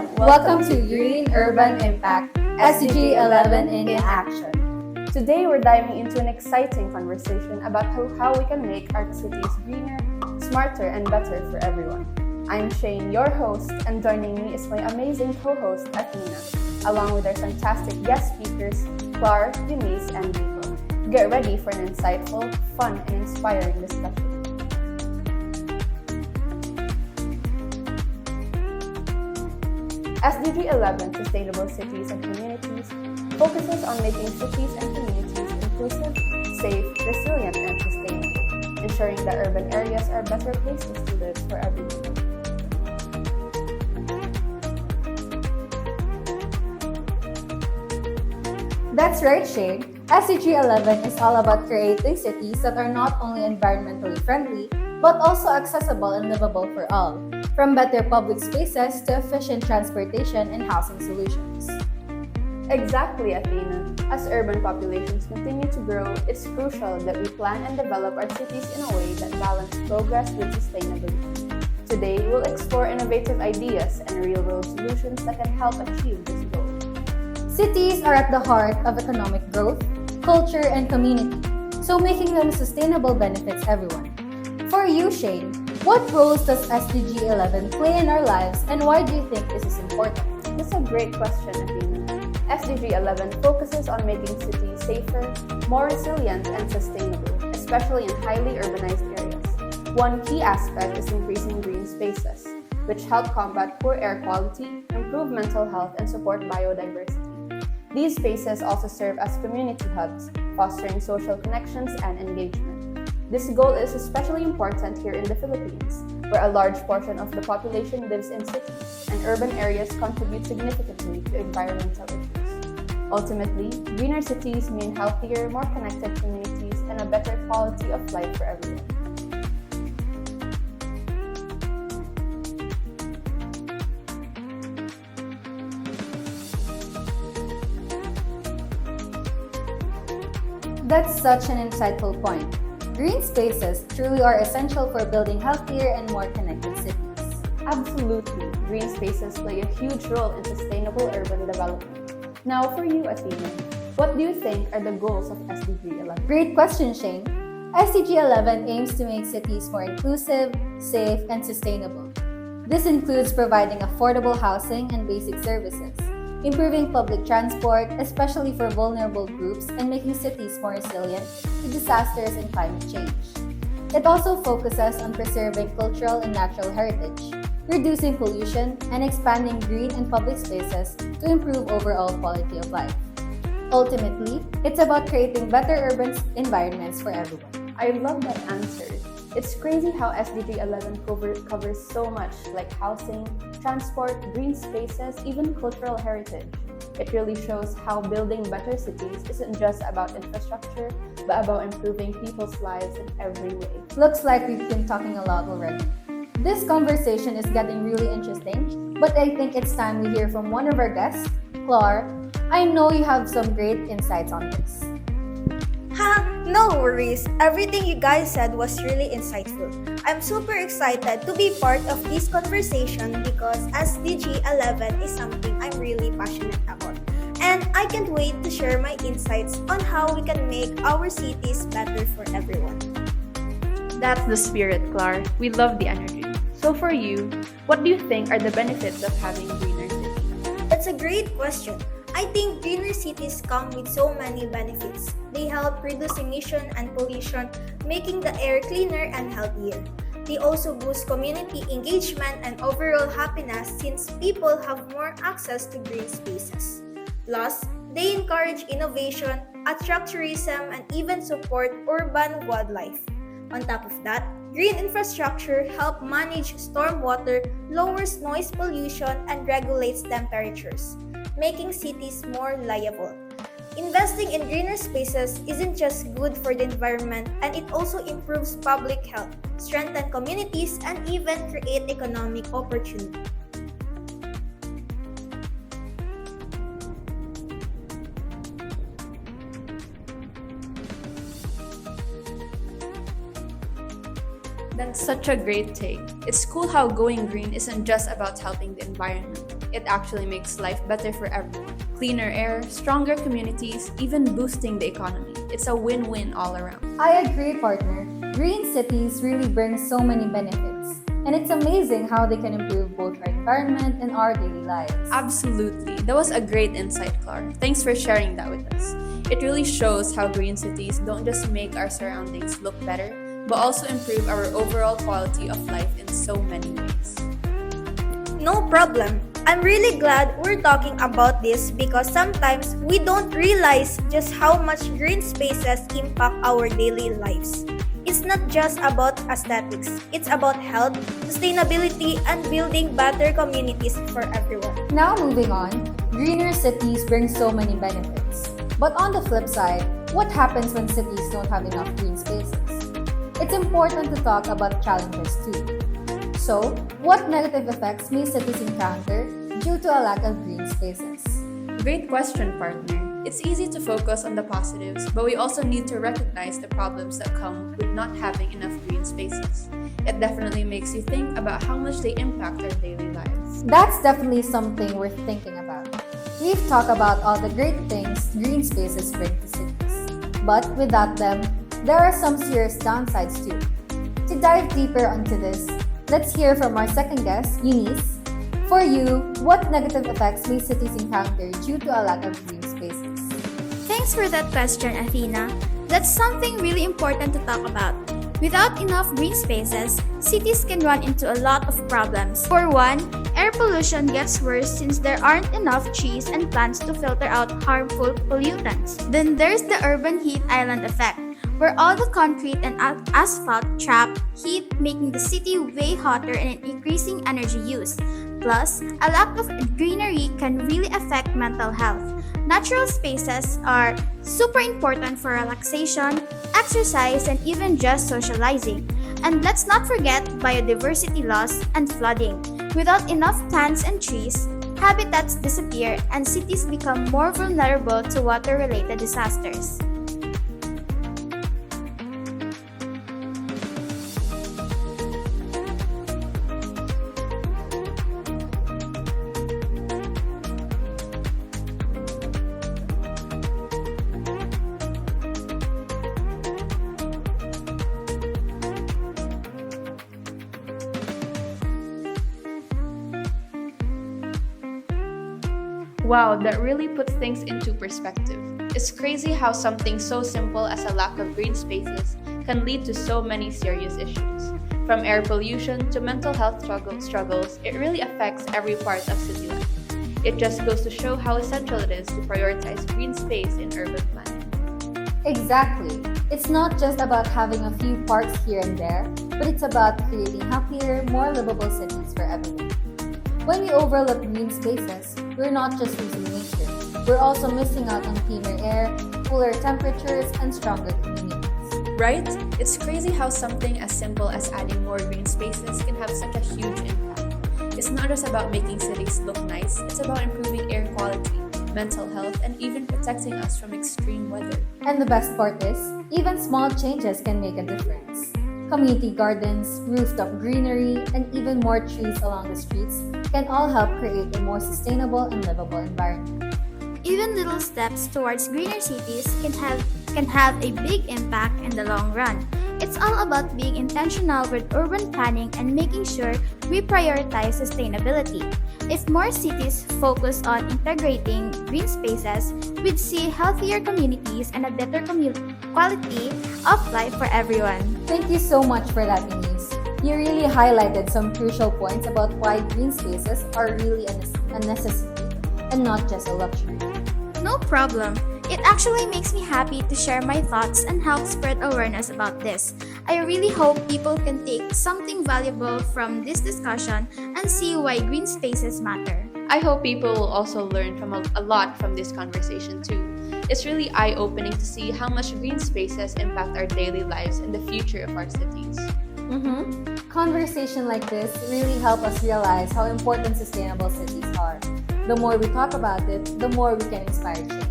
everyone! Welcome to Green Urban Impact, SDG 11 in action. Today we're diving into an exciting conversation about how we can make our cities greener, smarter, and better for everyone. I'm Shane, your host, and joining me is my amazing co-host, Athena, along with our fantastic guest speakers, Clark, Eunice, and Rico. Get ready for an insightful, fun, and inspiring discussion. SDG 11, Sustainable Cities and Communities, focuses on making cities and communities inclusive, safe, resilient, and sustainable, ensuring that urban areas are better places to live for everyone. That's right, Shane. SDG 11 is all about creating cities that are not only environmentally friendly, but also accessible and livable for all, from better public spaces to efficient transportation and housing solutions. Exactly, Athena. As urban populations continue to grow, it's crucial that we plan and develop our cities in a way that balances progress with sustainability. Today, we'll explore innovative ideas and real-world solutions that can help achieve this goal. Cities are at the heart of economic growth, culture, and community, so making them sustainable benefits everyone. For you, Shane, what roles does SDG 11 play in our lives, and why do you think this is important? That's a great question, Athena. SDG 11 focuses on making cities safer, more resilient, and sustainable, especially in highly urbanized areas. One key aspect is increasing green spaces, which help combat poor air quality, improve mental health, and support biodiversity. These spaces also serve as community hubs, fostering social connections and engagement. This goal is especially important here in the Philippines, where a large portion of the population lives in cities, and urban areas contribute significantly to environmental issues. Ultimately, greener cities mean healthier, more connected communities and a better quality of life for everyone. That's such an insightful point. Green spaces truly are essential for building healthier and more connected cities. Absolutely, green spaces play a huge role in sustainable urban development. Now for you, Athena, what do you think are the goals of SDG 11? Great question, Shane. SDG 11 aims to make cities more inclusive, safe, and sustainable. This includes providing affordable housing and basic services, improving public transport, especially for vulnerable groups, and making cities more resilient to disasters and climate change. It also focuses on preserving cultural and natural heritage, reducing pollution, and expanding green and public spaces to improve overall quality of life. Ultimately, it's about creating better urban environments for everyone. I love that answer. It's crazy how SDG 11 covers so much, like housing, transport, green spaces, even cultural heritage. It really shows how building better cities isn't just about infrastructure, but about improving people's lives in every way. Looks like we've been talking a lot already. This conversation is getting really interesting, but I think it's time we hear from one of our guests, Clark. I know you have some great insights on this. No worries. Everything you guys said was really insightful. I'm super excited to be part of this conversation because SDG 11 is something I'm really passionate about. And I can't wait to share my insights on how we can make our cities better for everyone. That's the spirit, Clar. We love the energy. So for you, what do you think are the benefits of having greener cities? That's a great question. I think greener cities come with so many benefits. They help reduce emission and pollution, making the air cleaner and healthier. They also boost community engagement and overall happiness since people have more access to green spaces. Plus, they encourage innovation, attract tourism, and even support urban wildlife. On top of that, green infrastructure helps manage stormwater, lowers noise pollution, and regulates temperatures, making cities more livable. Investing in greener spaces isn't just good for the environment, and it also improves public health, strengthens communities, and even create economic opportunity. That's such a great take. It's cool how going green isn't just about helping the environment. It actually makes life better for everyone. Cleaner air, stronger communities, even boosting the economy. It's a win-win all around. I agree, partner. Green cities really bring so many benefits. And it's amazing how they can improve both our environment and our daily lives. Absolutely. That was a great insight, Clara. Thanks for sharing that with us. It really shows how green cities don't just make our surroundings look better, but also improve our overall quality of life in so many ways. No problem. I'm really glad we're talking about this because sometimes we don't realize just how much green spaces impact our daily lives. It's not just about aesthetics, it's about health, sustainability, and building better communities for everyone. Now moving on, greener cities bring so many benefits. But on the flip side, what happens when cities don't have enough green spaces? It's important to talk about challenges too. So, what negative effects may cities encounter due to a lack of green spaces? Great question, partner. It's easy to focus on the positives, but we also need to recognize the problems that come with not having enough green spaces. It definitely makes you think about how much they impact our daily lives. That's definitely something worth thinking about. We've talked about all the great things green spaces bring to cities. But without them, there are some serious downsides too. To dive deeper onto this, let's hear from our second guest, Eunice. For you, what negative effects may cities encounter due to a lack of green spaces? Thanks for that question, Athena. That's something really important to talk about. Without enough green spaces, cities can run into a lot of problems. For one, air pollution gets worse since there aren't enough trees and plants to filter out harmful pollutants. Then there's the urban heat island effect, where all the concrete and asphalt trap heat, making the city way hotter and increasing energy use. Plus, a lack of greenery can really affect mental health. Natural spaces are super important for relaxation, exercise, and even just socializing. And let's not forget biodiversity loss and flooding. Without enough plants and trees, habitats disappear and cities become more vulnerable to water-related disasters. Wow, that really puts things into perspective. It's crazy how something so simple as a lack of green spaces can lead to so many serious issues. From air pollution to mental health struggles, it really affects every part of city life. It just goes to show how essential it is to prioritize green space in urban planning. Exactly. It's not just about having a few parks here and there, but it's about creating happier, more livable cities for everyone. When we overlook green spaces, we're not just losing nature, we're also missing out on cleaner air, cooler temperatures, and stronger communities. Right? It's crazy how something as simple as adding more green spaces can have such a huge impact. It's not just about making cities look nice, it's about improving air quality, mental health, and even protecting us from extreme weather. And the best part is, even small changes can make a difference. Community gardens, rooftop greenery, and even more trees along the streets can all help create a more sustainable and livable environment. Even little steps towards greener cities can have a big impact in the long run. It's all about being intentional with urban planning and making sure we prioritize sustainability. If more cities focus on integrating green spaces, we'd see healthier communities and a better quality of life for everyone. Thank you so much for that, Eunice. You really highlighted some crucial points about why green spaces are really a necessity and not just a luxury. No problem. It actually makes me happy to share my thoughts and help spread awareness about this. I really hope people can take something valuable from this discussion and see why green spaces matter. I hope people will also learn from a lot from this conversation too. It's really eye-opening to see how much green spaces impact our daily lives and the future of our cities. Conversation like this really help us realize how important sustainable cities are. The more we talk about it, the more we can inspire change.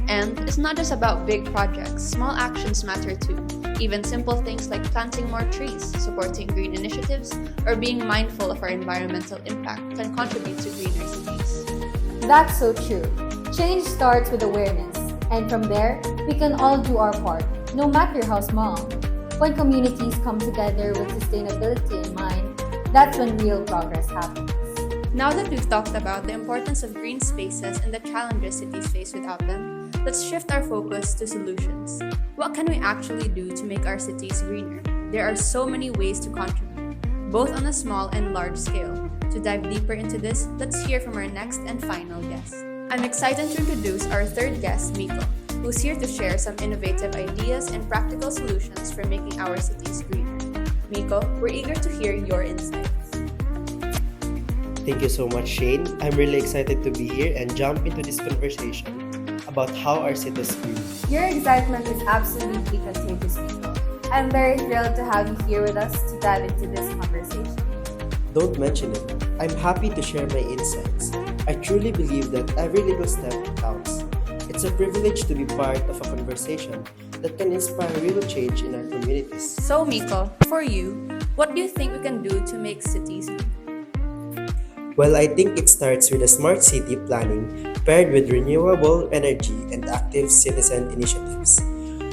And it's not just about big projects, small actions matter too. Even simple things like planting more trees, supporting green initiatives, or being mindful of our environmental impact can contribute to greener cities. That's so true. Change starts with awareness, and from there, we can all do our part, no matter how small. When communities come together with sustainability in mind, that's when real progress happens. Now that we've talked about the importance of green spaces and the challenges cities face without them, let's shift our focus to solutions. What can we actually do to make our cities greener? There are so many ways to contribute, both on a small and large scale. To dive deeper into this, let's hear from our next and final guest. I'm excited to introduce our third guest, Miko, who's here to share some innovative ideas and practical solutions for making our cities greener. Miko, we're eager to hear your insights. Thank you so much, Shane. I'm really excited to be here and jump into this conversation about how our city is green. Your excitement is absolutely contagious, Miko. I'm very thrilled to have you here with us to dive into this conversation. Don't mention it. I'm happy to share my insights. I truly believe that every little step counts. It's a privilege to be part of a conversation that can inspire real change in our communities. So, Miko, for you, what do you think we can do to make cities green? Well, I think it starts with a smart city planning paired with renewable energy and active citizen initiatives.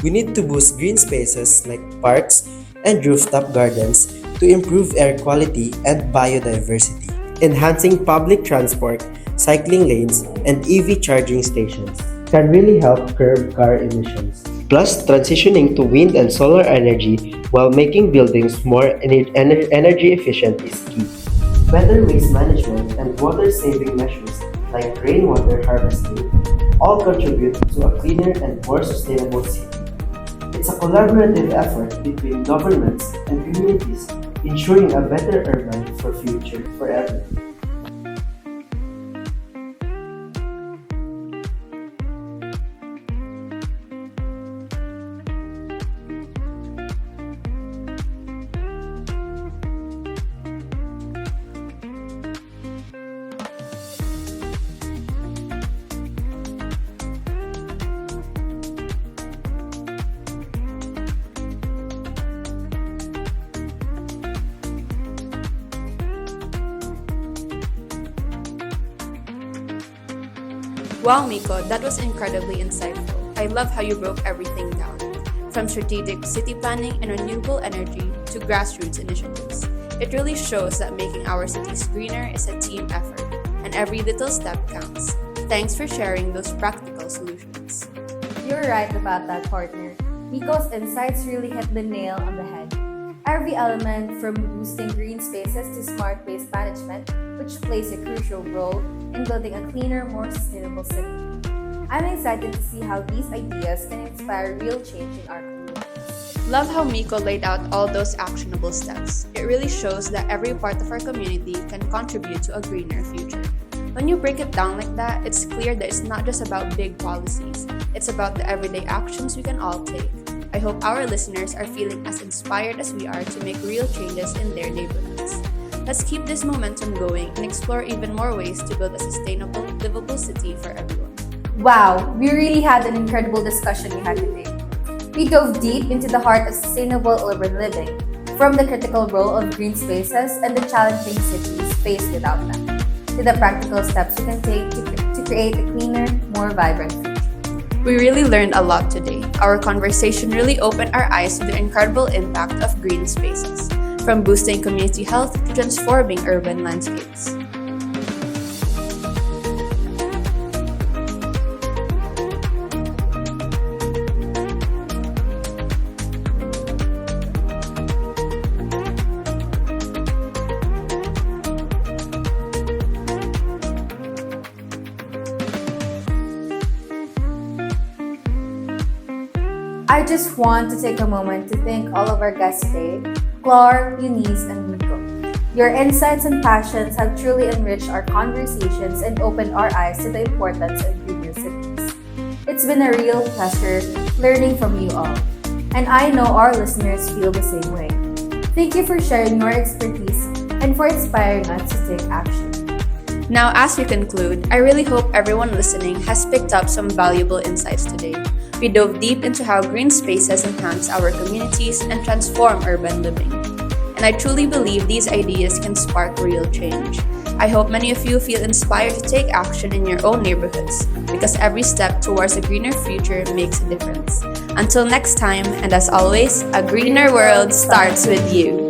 We need to boost green spaces like parks and rooftop gardens to improve air quality and biodiversity. Enhancing public transport, cycling lanes, and EV charging stations can really help curb car emissions. Plus, transitioning to wind and solar energy while making buildings more energy efficient is key. Better waste management and water-saving measures like rainwater harvesting all contribute to a cleaner and more sustainable city. It's a collaborative effort between governments and communities, ensuring a better urban future for everyone. Wow, Miko, that was incredibly insightful. I love how you broke everything down, from strategic city planning and renewable energy to grassroots initiatives. It really shows that making our cities greener is a team effort, and every little step counts. Thanks for sharing those practical solutions. You're right about that, partner. Miko's insights really hit the nail on the head. Every element from boosting green spaces to smart waste management, which plays a crucial role in building a cleaner, more sustainable city. I'm excited to see how these ideas can inspire real change in our communities. Love how Miko laid out all those actionable steps. It really shows that every part of our community can contribute to a greener future. When you break it down like that, it's clear that it's not just about big policies. It's about the everyday actions we can all take. I hope our listeners are feeling as inspired as we are to make real changes in their neighborhoods. Let's keep this momentum going and explore even more ways to build a sustainable, livable city for everyone. Wow, we really had an incredible discussion we had today. We dove deep into the heart of sustainable urban living, from the critical role of green spaces and the challenging cities faced without them, to the practical steps we can take to create a cleaner, more vibrant future. We really learned a lot today. Our conversation really opened our eyes to the incredible impact of green spaces, from boosting community health to transforming urban landscapes. I just want to take a moment to thank all of our guests today, Clark, Eunice, and Miko. Your insights and passions have truly enriched our conversations and opened our eyes to the importance of greener cities. It's been a real pleasure learning from you all, and I know our listeners feel the same way. Thank you for sharing your expertise and for inspiring us to take action. Now, as we conclude, I really hope everyone listening has picked up some valuable insights today. We dove deep into how green spaces enhance our communities and transform urban living. And I truly believe these ideas can spark real change. I hope many of you feel inspired to take action in your own neighborhoods because every step towards a greener future makes a difference. Until next time, and as always, a greener world starts with you.